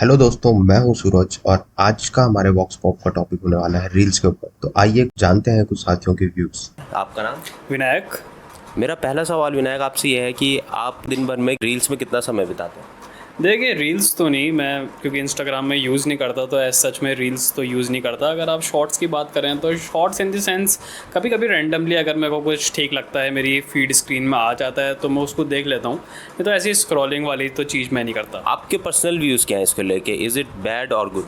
Hello दोस्तों, मैं हूं सूरज और आज का हमारे वॉक्स पॉप का टॉपिक होने वाला है रील्स के ऊपर। तो आइए जानते हैं कुछ साथियों के व्यूज। आपका नाम? विनायक। मेरा पहला सवाल विनायक आपसे ये है कि आप दिन भर में रील्स में कितना समय बिताते हैं? देखिए, रील्स तो नहीं, मैं क्योंकि इंस्टाग्राम में यूज़ नहीं करता तो एज सच में रील्स तो यूज़ नहीं करता। अगर आप शॉर्ट्स की बात करें तो शॉर्ट्स इन द सेंस कभी कभी रैंडमली अगर मेरे को कुछ ठीक लगता है, मेरी फीड स्क्रीन में आ जाता है तो मैं उसको देख लेता हूँ। नहीं तो ऐसी स्क्रॉलिंग वाली तो चीज़ मैं नहीं करता। आपके पर्सनल व्यूज़ क्या हैं इसको लेके? इज़ इट बैड और गुड?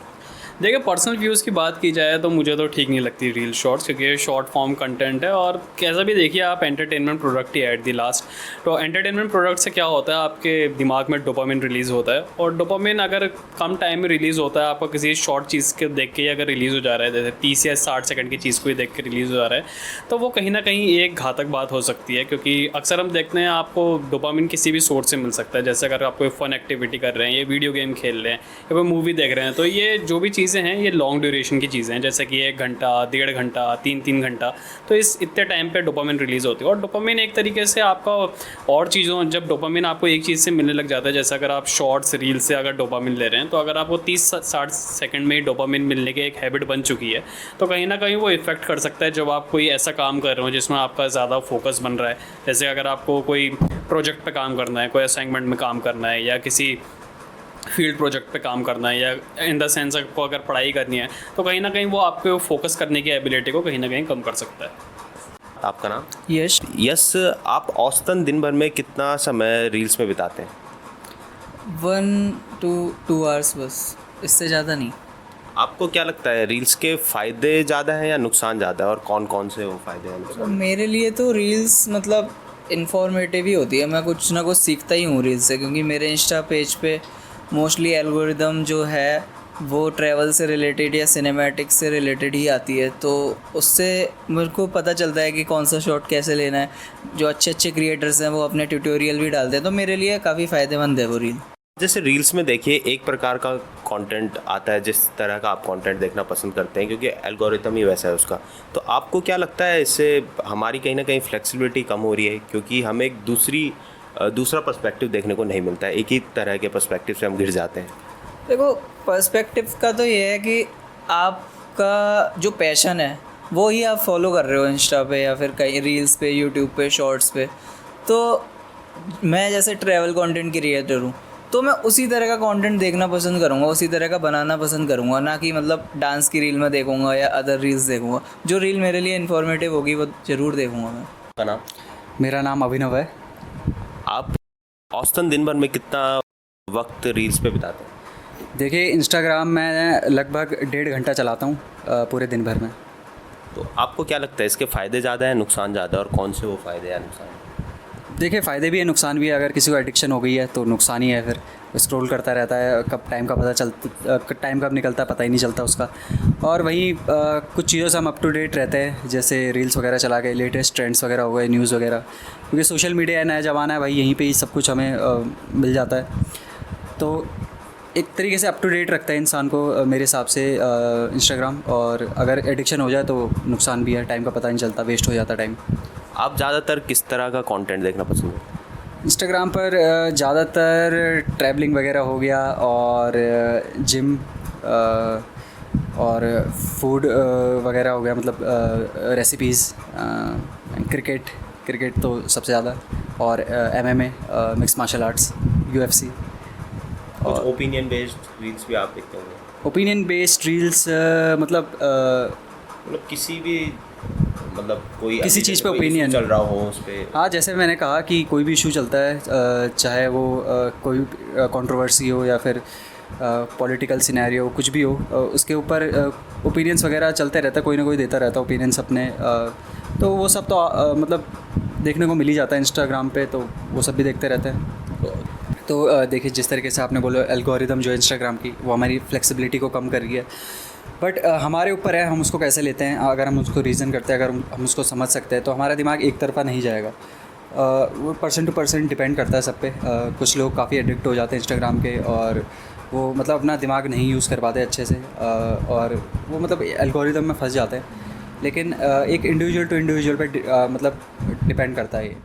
देखिए, पर्सनल व्यूज़ की बात की जाए तो मुझे तो ठीक नहीं लगती रील शॉर्ट्स, क्योंकि ये शॉर्ट फॉर्म कंटेंट है और कैसा भी देखिए आप entertainment product he at the last. तो एंटरटेनमेंट प्रोडक्ट से क्या होता है, आपके दिमाग में डोपामिन रिलीज़ होता है और डोपामिन अगर कम टाइम में रिलीज़ होता है, आपको किसी शॉर्ट चीज़ के देख के अगर रिलीज़ हो जा रहा है, जैसे 30 या 60 सेकंड की चीज़ को ही देख के रिलीज़ हो जा रहा है, तो वो कहीं ना कहीं एक घातक बात हो सकती है। क्योंकि अक्सर हम देखते हैं आपको डोपामिन किसी भी सोर्स से मिल सकता है। जैसे अगर आप कोई फ़न एक्टिविटी कर रहे हैं, ये वीडियो गेम खेल रहे हैं या कोई मूवी देख रहे हैं, तो ये जो भी चीज़ें हैं ये लॉन्ग ड्यूरेशन की चीज़ें हैं, जैसे कि 1 घंटा, 1.5 घंटा, 3 घंटा। तो इस इतने टाइम पे डोपामिन रिलीज़ होती है और डोपामिन एक तरीके से आपका और चीज़ों, जब डोपामिन आपको एक चीज़ से मिलने लग जाता है, जैसे अगर आप शॉर्ट्स रील से अगर डोपामिन ले रहे हैं, तो अगर आपको 30-60 सेकंड में ही डोपामिन मिलने की एक हैबिट बन चुकी है, तो कहीं ना कहीं वो इफेक्ट कर सकता है जब आप कोई ऐसा काम कर रहे हो जिसमें आपका ज़्यादा फोकस बन रहा है। जैसे अगर आपको कोई प्रोजेक्ट पे काम करना है, कोई असाइनमेंट में काम करना है या किसी फील्ड प्रोजेक्ट पे काम करना है, या इन द सेंस आपको अगर पढ़ाई करनी है, तो कहीं ना कहीं वो आपको फोकस करने की एबिलिटी को कहीं ना कहीं कम कर सकता है। आपका नाम? यश। यस। आप औसतन दिन भर में कितना समय रील्स में बिताते हैं? 1 to 2 आवर्स बस, इससे ज़्यादा नहीं। आपको क्या लगता है रील्स के फ़ायदे ज़्यादा हैं या नुकसान ज़्यादा है, और कौन कौन से वो फ़ायदे हैं नुकसान? मेरे लिए तो रील्स मतलब इन्फॉर्मेटिव ही होती है। मैं कुछ ना कुछ सीखता ही हूँ रील्स से, क्योंकि मेरे इंस्टा पेज पे मोस्टली एल्गोरिदम जो है वो ट्रैवल से रिलेटेड या सिनेमैटिक्स से रिलेटेड ही आती है। तो उससे मेरे को पता चलता है कि कौन सा शॉट कैसे लेना है। जो अच्छे अच्छे क्रिएटर्स हैं वो अपने ट्यूटोरियल भी डालते हैं, तो मेरे लिए काफ़ी फ़ायदेमंद है वो रील। जैसे रील्स में देखिए एक प्रकार का कंटेंट आता है, जिस तरह का आप कंटेंट देखना पसंद करते हैं, क्योंकि एल्गोरिथम ही वैसा है उसका। तो आपको क्या लगता है इससे हमारी कहीं ना कहीं फ्लेक्सिबिलिटी कम हो रही है, क्योंकि हमें एक दूसरा पर्सपेक्टिव देखने को नहीं मिलता है, एक ही तरह के पर्सपेक्टिव से हम घिर जाते हैं। देखो, पर्सपेक्टिव का तो ये है कि आपका जो पैशन है वो ही आप फॉलो कर रहे हो इंस्टा पे या फिर कहीं रील्स पे, यूट्यूब पे, शॉर्ट्स पे। तो मैं जैसे ट्रैवल कंटेंट क्रिएटर हूँ, तो मैं उसी तरह का कंटेंट देखना पसंद करूँगा, उसी तरह का बनाना पसंद करूँगा, ना कि मतलब डांस की रील में देखूँगा या अदर रील्स देखूँगा। जो रील मेरे लिए इन्फॉर्मेटिव होगी वो ज़रूर देखूँगा मैं। आपका नाम? मेरा नाम अभिनव है। आप औसतन दिन भर में कितना वक्त रील्स पे बिताते हैं? देखिए, इंस्टाग्राम मैं लगभग 1.5 घंटा चलाता हूँ पूरे दिन भर में। तो आपको क्या लगता है इसके फ़ायदे ज़्यादा हैं नुकसान ज़्यादा है, और कौन से वो फ़ायदे या नुकसान हैं? देखिए, फ़ायदे भी है, नुकसान भी है। अगर किसी को एडिक्शन हो गई है तो नुकसान ही है, फिर स्क्रॉल करता रहता है, कब टाइम कब निकलता है पता ही नहीं चलता उसका। और वहीं कुछ चीज़ों से हम अप टू डेट रहते हैं, जैसे रील्स वगैरह चला के लेटेस्ट ट्रेंड्स वगैरह हो गए, न्यूज़ वगैरह, क्योंकि सोशल मीडिया है, नया ज़माना है भाई, यहीं पे ही सब कुछ हमें मिल जाता है। तो एक तरीके से अप टू डेट रखता है इंसान को मेरे हिसाब से इंस्टाग्राम। और अगर एडिक्शन हो जाए तो नुकसान भी है, टाइम का पता नहीं चलता, वेस्ट हो जाता टाइम। आप ज़्यादातर किस तरह का कंटेंट देखना पसंद करते हैं? इंस्टाग्राम पर ज़्यादातर ट्रैवलिंग वगैरह हो गया, और जिम और फूड वगैरह हो गया, मतलब रेसिपीज़, क्रिकेट तो सबसे ज़्यादा, और MMA, mix martial arts, UFC। कुछ ओपिनियन बेस्ड रील्स भी आप देखते होंगे? ओपिनियन बेस्ड रील्स मतलब किसी भी, मतलब कोई किसी चीज़ पे ओपिनियन चल रहा हो उस पर। हाँ, जैसे मैंने कहा कि कोई भी इशू चलता है, चाहे वो कोई कंट्रोवर्सी हो या फिर पॉलिटिकल सिनेरियो, कुछ भी हो, उसके ऊपर ओपिनियंस वगैरह चलते रहता है, कोई ना कोई देता रहता है ओपिनियंस अपने। तो वो सब तो मतलब देखने को मिल ही जाता है इंस्टाग्राम पे, तो वो सब भी देखते रहते हैं। तो देखिए, जिस तरीके से आपने बोला एल्गोरिदम जो है इंस्टाग्राम की, वो हमारी फ्लेक्सिबिलिटी को कम कर रही है, बट हमारे ऊपर है हम उसको कैसे लेते हैं। अगर हम उसको रीज़न करते हैं, अगर हम उसको समझ सकते हैं, तो हमारा दिमाग एक तरफा नहीं जाएगा। वो पर्सन टू पर्सन डिपेंड करता है सब पे। कुछ लोग काफ़ी एडिक्ट हो जाते हैं इंस्टाग्राम के, और वो मतलब अपना दिमाग नहीं यूज़ कर पाते अच्छे से, और वो मतलब एल्गोरिदम में फंस जाते हैं। लेकिन एक इंडिविजुअल टू इंडिविजुअल पे मतलब डिपेंड करता है ये।